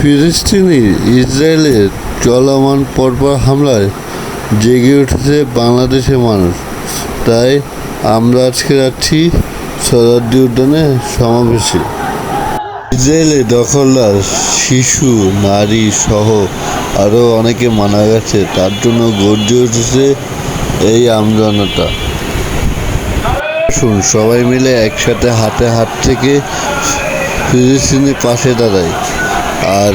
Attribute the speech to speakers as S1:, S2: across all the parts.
S1: ফিলিস্তিনি ইসরায়েলের চলমান পরপর হামলায় জেগে উঠেছে বাংলাদেশের মানুষ। তাই আমরা আজকে যাচ্ছি সোহরাওয়ার্দী উদ্যানে সমাবেশে। ইসরায়েলের দখলদার শিশু, নারী সহ আরও অনেকে মারা গেছে, তার জন্য গর্জে উঠেছে এই আমজনতা। আসুন সবাই মিলে একসাথে হাতে হাত থেকে ফিলিস্তিনের পাশে দাঁড়াই আর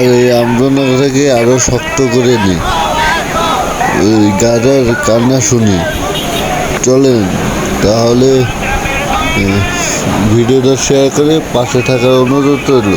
S1: এই আমজনতাকে আরও শক্ত করে নিই, গাজার কান্না শুনি। চলেন তাহলে ভিডিওটা শেয়ার করে পাশে থাকার অনুরোধ রইল।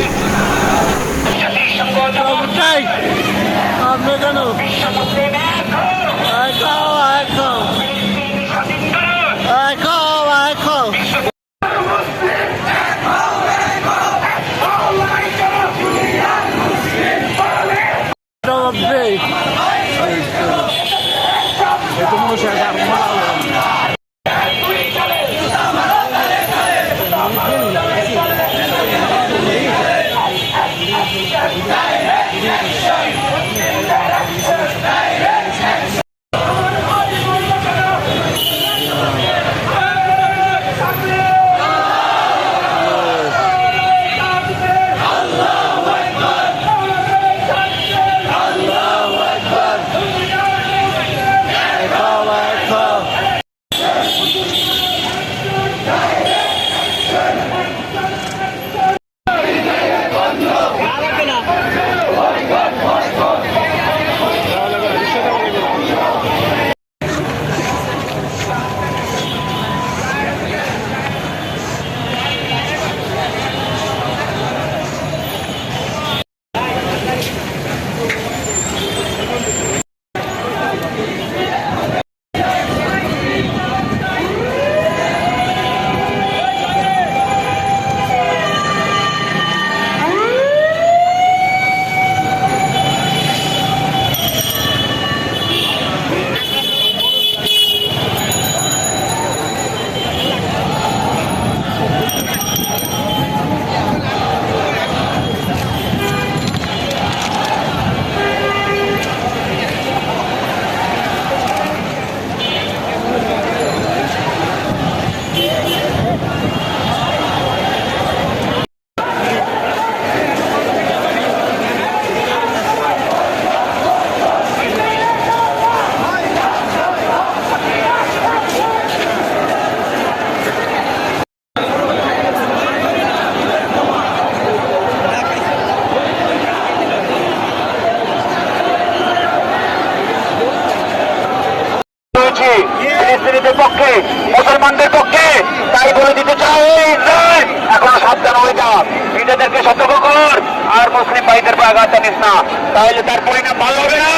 S2: ফিলিস্তিনিদের পক্ষে, মুসলমানদের পক্ষে, তাই বলে দিতে চাই ইসরায়েল এখনো সাবধান হয়ে যা, নিজেদেরকে সতর্ক কর আর মুসলিম ভাইদের পর আঘাত জানিস না, তাহলে তার পরিণাম ভালো হবে না।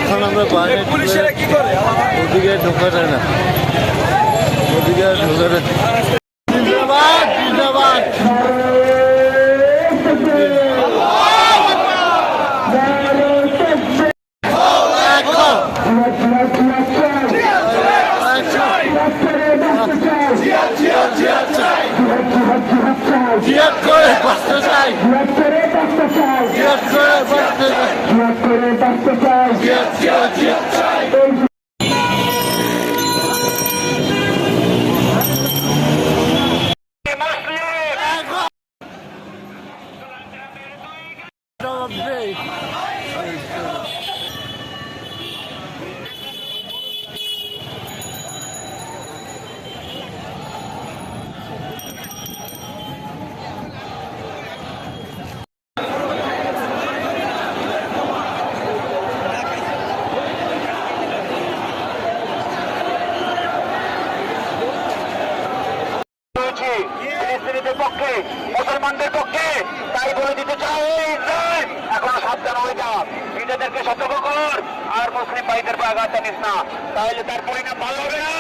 S1: এখন আমরা পুলিশেরা কি করে ওদিকে ঢোকা যায় না, ওদিকে ঢোকা যায়। জিন্দাবাদ জিন্দাবাদ। জিয়াদ করে বাঁচতে চাই, জিয়াদ করে বাঁচতে চাই, জিয়াদ জিয়াদ জিয়াদ চাই। ফিলিস্তিনিদের পক্ষে, মুসলমানদের পক্ষে, তাই বলে দিতে চাই ইসরায়েল এখনো সাবধান হয়ে যা, নিজেদেরকে সতর্ক কর আর মুসলিম ভাইদের পর আঘাত জানিস না, তাহলে তার পরিণাম ভালো হবে না।